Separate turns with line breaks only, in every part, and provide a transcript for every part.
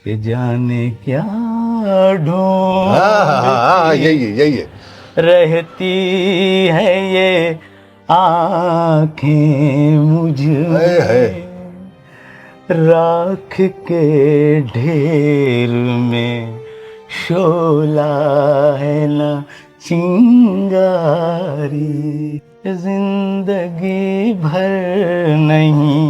कि जाने क्या
यही है
रहती है ये आँखें मुझ में, राख के ढेर में शोला है ना चिंगारी, जिंदगी भर नहीं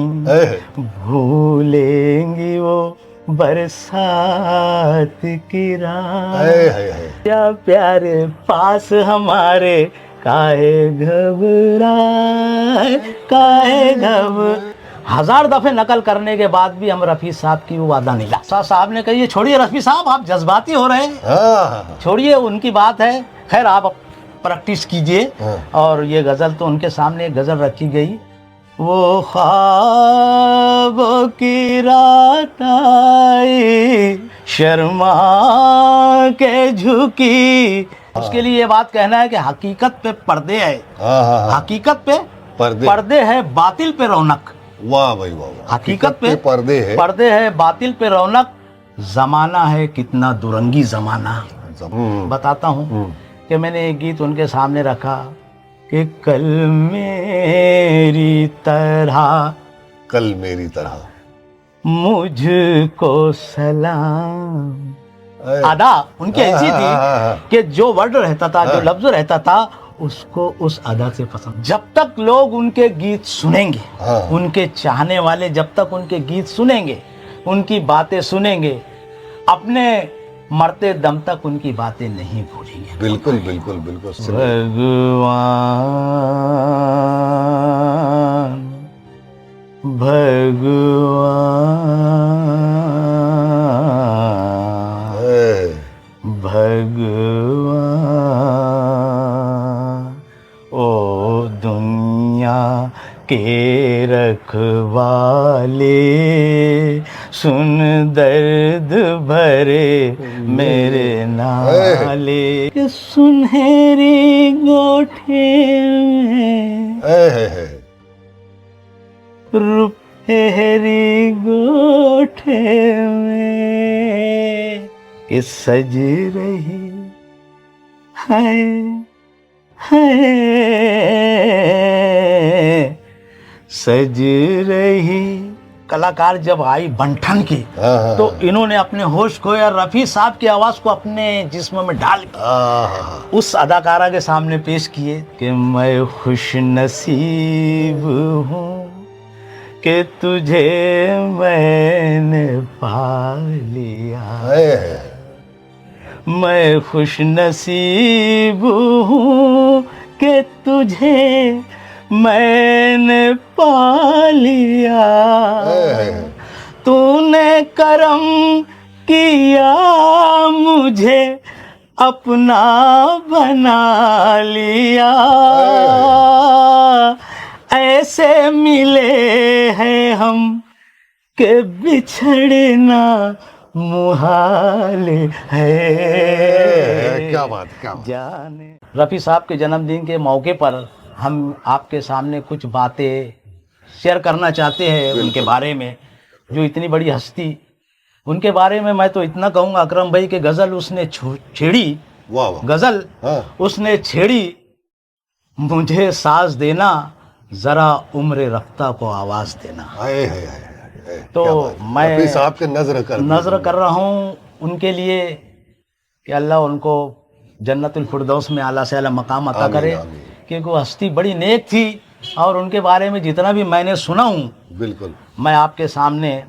भूलेंगी वो बरसात की रात। या प्यारे पास हमारे काहे घबराए, काहे घबराए। 1000 दफे नकल करने के बाद भी हम रफ़ी साहब की वो वादा नहीं ला। साहब ने कही छोड़िए रफ़ी साहब, आप जज्बाती हो रहे हैं, छोड़िए उनकी बात है। खैर आप प्रैक्टिस कीजिए। और ये गज़ल तो उनके सामने एक गज़ल रखी गई, वो ख्वाबों की रात आई शर्मा के झुकी। उसके लिए ये बात कहना है कि हकीकत पे पर्दे है, हकीकत पे पर्दे है, बातिल पे रौनक।
वाह भाई वाह,
हकीकत पे पर्दे है, बातिल पे रौनक। जमाना है कितना दुरंगी जमाना। बताता हूँ कि मैंने एक गीत उनके सामने रखा कि कल मेरी तरह मुझको सलाम। अदा उनकी ऐसी थी कि जो वर्ड रहता था, जो लफ्ज रहता था, उसको उस अदा से पसंद। जब तक लोग उनके गीत सुनेंगे, उनके चाहने वाले जब तक उनके गीत सुनेंगे, उनकी बातें सुनेंगे, अपने मरते दम तक उनकी बातें नहीं भूलेंगे।
बिल्कुल बिल्कुल बिल्कुल।
भगवान भगवान भगवान ओ दुनिया के रखवाले, सुन दर्द भरे मेरे नाले, कि सुनहरी गोठे में रुपहरी गोठे में कि सज रही है सज रही। कलाकार जब आई बंठन की तो इन्होंने अपने होश खोया, रफ़ी साहब की आवाज को अपने जिस्म में डाल के उस अदाकारा के सामने पेश किए कि मैं खुश नसीब हूँ कि तुझे मैंने पा लिया, मैं खुश नसीब हूँ कि तुझे मैंने पा लिया, तूने करम किया मुझे अपना बना लिया, ऐसे मिले हैं हम के बिछड़ना मुहाल है।
क्या बात
जाने। रफ़ी साहब के जन्मदिन के मौके पर हम आपके सामने कुछ बातें शेयर करना चाहते हैं उनके बारे में, जो इतनी बड़ी हस्ती। उनके बारे में मैं तो इतना कहूँगा अकरम भाई के गज़ल उसने छेड़ी, गज़ल उसने छेड़ी, मुझे साज देना जरा उम्र रफ्ता को आवाज देना। तो मैं
रफ़ी साहब के नजर
कर रहा हूँ उनके लिए कि अल्लाह उनको जन्नतुल फिरदौस में आला से आला मकाम अता करे, क्योंकि वो हस्ती बड़ी नेक थी। और उनके बारे में जितना भी मैंने सुना हूँ, बिल्कुल मैं आपके सामने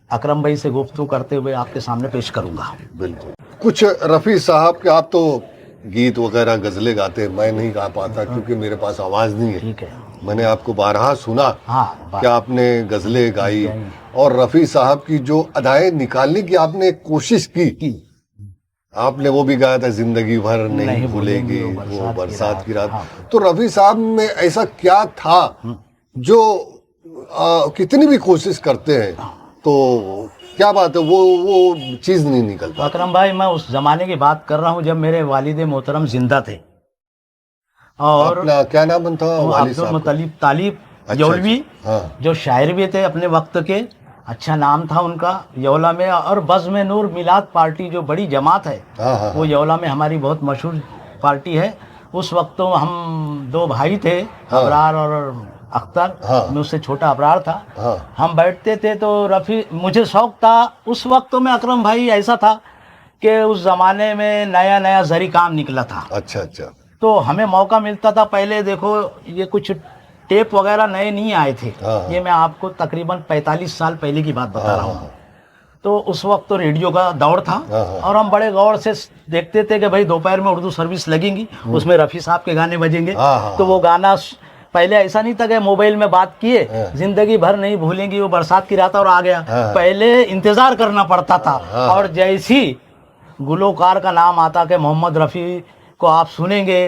अकरम भाई से गुफ्तगू करते हुए आपके सामने पेश करूँगा।
बिल्कुल। कुछ रफ़ी साहब के, आप तो गीत वगैरह गज़लें गाते हैं, मैं नहीं गा पाता क्योंकि मेरे पास आवाज़ नहीं है।
ठीक है।
मैंने आपको बारहा सुना कि आपने गज़लें गाई और रफ़ी साहब की जो अदाएं निकालने की आपने कोशिश की, आपने वो भी गाया था जिंदगी भर नहीं भूलेगी वो बरसात की रात। तो रफ़ी साहब में ऐसा क्या था जो कितनी भी कोशिश करते हैं तो क्या बात है वो चीज़ नहीं निकलता।
अकरम भाई मैं उस जमाने की बात कर रहा हूँ जब मेरे वालिद मोहतरम जिंदा थे। और
अपना क्या नाम था?
अब्दुल मुत्तलिब तालिब जौलवी, जो शायर भी थे अपने वक्त के, अच्छा नाम था उनका यौला में। और बज़्म नूर मिलाद पार्टी जो बड़ी जमात है, वो यौला में हमारी बहुत मशहूर पार्टी है। उस वक्त तो हम 2 भाई थे, अबरार और अख्तर, मुझसे छोटा अबरार था। हम बैठते थे तो रफ़ी, मुझे शौक़ था उस वक्त तो मैं, अकरम भाई ऐसा था कि उस ज़माने में नया नया ज़री काम निकला था।
अच्छा अच्छा।
तो हमें मौका मिलता था, पहले देखो ये कुछ टेप वगैरह नए नहीं आए थे। ये मैं आपको तकरीबन 45 साल पहले की बात बता रहा हूँ। तो उस वक्त तो रेडियो का दौर था और हम बड़े गौर से देखते थे कि भाई दोपहर में उर्दू सर्विस लगेंगी, उसमें रफ़ी साहब के गाने बजेंगे। तो वो गाना पहले ऐसा नहीं था कि मोबाइल में बात किए जिंदगी भर नहीं भूलेंगी वो बरसात की रात और आ गया। पहले इंतज़ार करना पड़ता था। और जैसी गुलकार का नाम आता कि मोहम्मद रफ़ी को आप सुनेंगे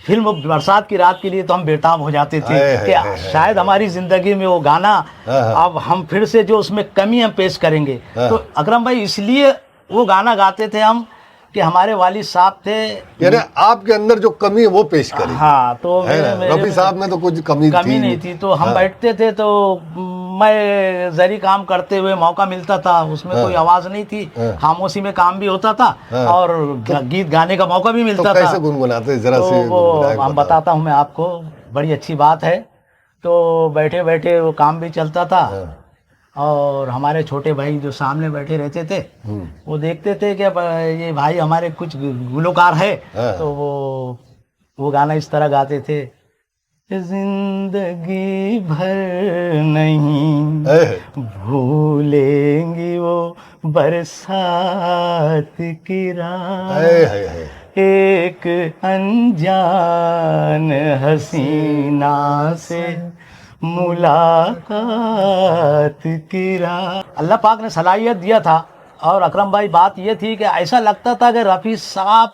फिल्म बरसात की रात के लिए, तो हम बेताब हो जाते थे कि शायद हमारी ज़िंदगी में वो गाना अब हम फिर से जो उसमें कमी हम पेश करेंगे। तो अकरम भाई इसलिए वो गाना गाते थे हम कि हमारे वालिद साहब थे,
यानी आपके अंदर जो कमी है वो पेश करें।
हाँ, तो
रफ़ी साहब में तो कुछ कमी
नहीं थी। तो हम बैठते थे तो मैं ज़री काम करते हुए मौका मिलता था, उसमें कोई आवाज़ नहीं थी, खामोशी में काम भी होता था और गीत गाने का मौका भी मिलता था।
कैसे गुनगुनाते जरा से?
वो हम बताता हूँ मैं आपको, बड़ी अच्छी बात है। तो बैठे बैठे वो काम भी चलता था और हमारे छोटे भाई जो सामने बैठे रहते थे वो देखते थे कि ये भाई हमारे कुछ गुलकार है। तो वो गाना इस तरह गाते थे, जिंदगी भर नहीं भूलेंगी वो बरसात की रात, एक अनजान हसीना से मुलाकात की रात। अल्लाह पाक ने सलाहियत दिया था। और अकरम भाई बात ये थी कि ऐसा लगता था कि रफ़ी साहब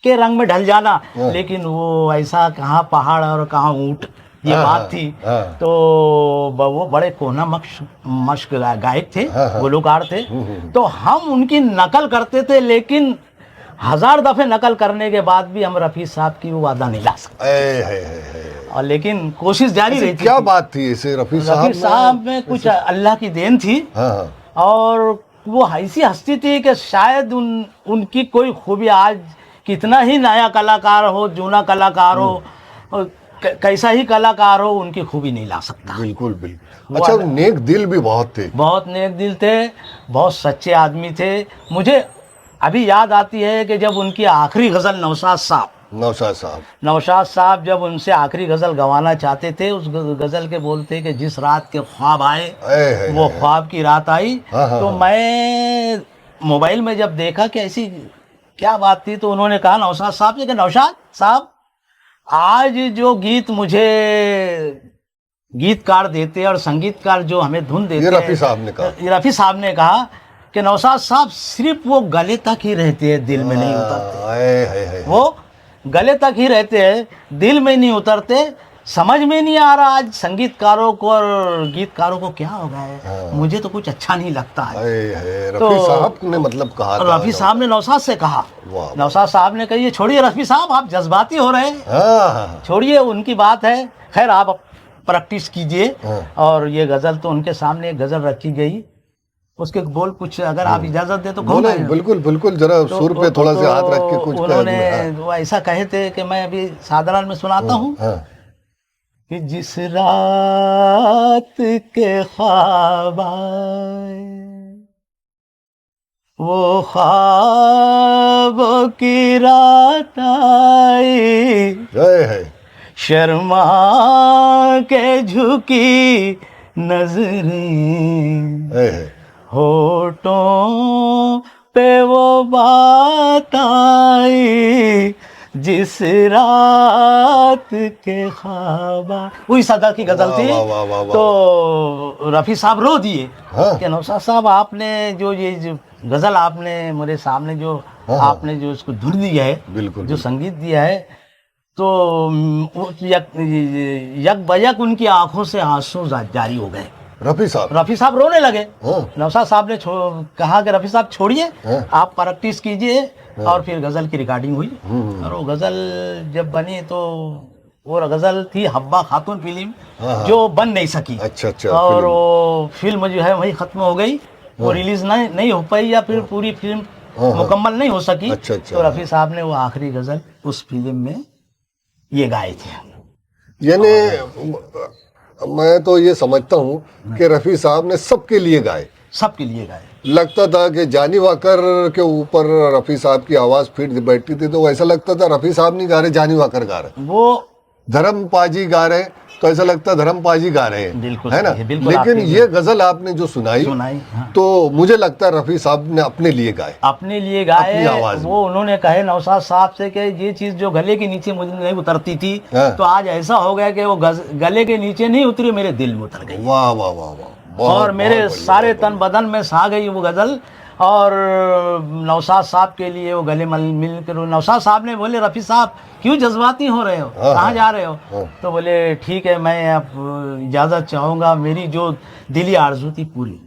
के रंग में ढल जाना, लेकिन वो ऐसा कहाँ पहाड़ और कहाँ ऊँट, ये बात थी। तो वो बड़े कोना मश्क गायक थे, गुलकार थे। तो हम उनकी नकल करते थे, लेकिन 1000 दफ़े नकल करने के बाद भी हम रफ़ी साहब की वो वादा नहीं ला सकते। और लेकिन कोशिश जारी रही थी।
क्या बात थी इसे रफ़ी
साहब में कुछ अल्लाह की देन थी। और वो ऐसी हस्ती थी कि शायद उनकी कोई खूबी आज कितना ही नया कलाकार हो, जूना कलाकार हो, कैसा ही कलाकार हो, उनकी खूबी नहीं ला सकता।
बिल्कुल बिल्कुल। अच्छा, नेक दिल भी बहुत थे।
बहुत नेक दिल थे, बहुत सच्चे आदमी थे। मुझे अभी याद आती है कि जब उनकी आखिरी गज़ल नौशाद साहब जब उनसे आखिरी गज़ल गवाना चाहते थे, उस गज़ल के बोलते कि जिस रात के ख्वाब आए वो ख्वाब की रात आई। तो मैं मोबाइल में जब देखा कि ऐसी क्या बात थी, तो उन्होंने कहा नौशाद साहब से कि नौशाद साहब, आज जो गीत मुझे गीतकार देते और संगीतकार जो हमें धुन देते,
रफ़ी साहब ने कहा
कि नौशाद साहब सिर्फ वो गले तक ही रहते हैं, दिल में नहीं उतरते। वो गले तक ही रहते हैं, दिल में नहीं उतरते। समझ में नहीं आ रहा आज संगीतकारों को और गीतकारों को क्या हो गया है। मुझे तो कुछ अच्छा नहीं लगता है।
रफ़ी साहब ने मतलब कहा,
रफ़ी साहब ने नौशाद से कहा। नौशाद साहब ने कही, छोड़िए रफ़ी साहब, आप जज्बाती हो रहे हैं, छोड़िए, उनकी बात है। खैर, आप प्रैक्टिस कीजिए। और ये गज़ल तो उनके सामने एक गज़ल रखी गई, उसके बोल कुछ अगर आप इजाज़त दे तो
बिल्कुल बिल्कुल, जरा सुर पे थोड़ा सा हाथ रख के कुछ
उन्होंने वो ऐसा कहे थे कि मैं अभी साधारण में सुनाता हूँ कि जिस रात के ख्वाब आए वो ख्वाबों की रात आई, शर्मा के झुकी नजरें, होठों पे वो बात आई, जिस रात के ख्वाब। वही सदा की गजल थी। तो रफ़ी साहब रो दिए कि नौशाद साहब, आपने जो ये गजल आपने मेरे सामने जो आपने जो इसको धुन दिया है, जो संगीत दिया है, तो यक बयक उनकी आंखों से आंसू जारी हो गए। रफ़ी साहब रोने लगे। नौशाद साहब ने कहा कि रफ़ी साहब छोड़िए, आप प्रैक्टिस कीजिए। और फिर गज़ल की रिकॉर्डिंग हुई और वो गज़ल जब बनी तो वो गजल थी हब्बा खातून फिल्म,
हाँ।
जो बन नहीं सकी।
अच्छा अच्छा।
और वो फिल्म जो है वही खत्म हो गई, वो रिलीज नहीं हो पाई, या फिर पूरी फिल्म मुकम्मल नहीं हो सकी।
अच्छा अच्छा।
तो रफ़ी साहब ने वो आखिरी गजल उस फिल्म में ये गाए थे।
यानी मैं तो ये समझता हूँ कि रफ़ी साहब ने सबके लिए गाए,
सबके लिए गाए।
लगता था कि जानी वाकर के ऊपर रफ़ी साहब की आवाज़ फिट बैठती थी तो ऐसा लगता था रफ़ी साहब नहीं गा रहे, जानी वाकर गा रहे।
वो
धर्म पाजी गा रहे तो ऐसा लगता धर्म पाजी गा रहे हैं,
बिल्कुल
है ना।
बिल्कुल।
लेकिन ये गजल आपने जो सुनाई
हाँ।
तो मुझे लगता है रफ़ी साहब ने अपने लिए गाए,
अपने लिए गाए।
अपनी आवाज
वो उन्होंने कहे नौशाद साहब से कि ये चीज जो गले के नीचे मुझे नहीं उतरती थी,
हाँ।
तो आज ऐसा हो गया कि वो गले के नीचे नहीं उतरी, मेरे दिल में उतर गई।
वाह वाह वाह वाह।
और मेरे सारे तन बदन में सा गई वो गजल। और नौशाद साहब के लिए वो गले मिल कर नौशाद साहब ने बोले रफ़ी साहब क्यों जज्बाती हो रहे हो, कहाँ जा रहे हो? तो बोले ठीक है, मैं अब इजाज़त चाहूँगा, मेरी जो दिली आरज़ू थी पूरी।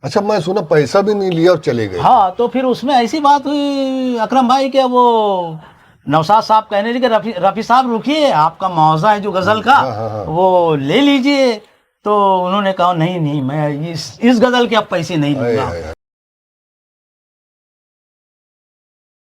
अच्छा, मैं सुना पैसा भी नहीं लिया और चले गए।
हाँ, तो फिर उसमें ऐसी बात हुई अकरम भाई के, वो नौशाद साहब कहने लगे रफ़ी साहब रुकिए, आपका मुआवजा है जो गज़ल का वो ले लीजिए। तो उन्होंने कहा नहीं मैं इस गज़ल के अब पैसे नहीं दूंगा।